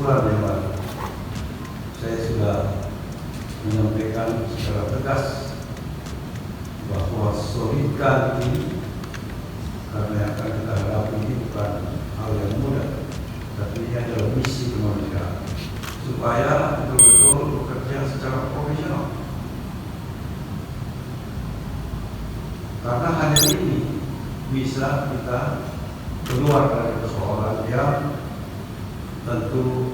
kesimpulan yang lalu, saya sudah menyampaikan secara tegas bahwa solidkan ini, karena yang akan kita hadapi ini bukan hal yang mudah, tapi ini adalah misi kemanusiaan supaya betul-betul bekerja secara profesional. Karena hanya ini bisa kita keluar dari persoalan yang tentu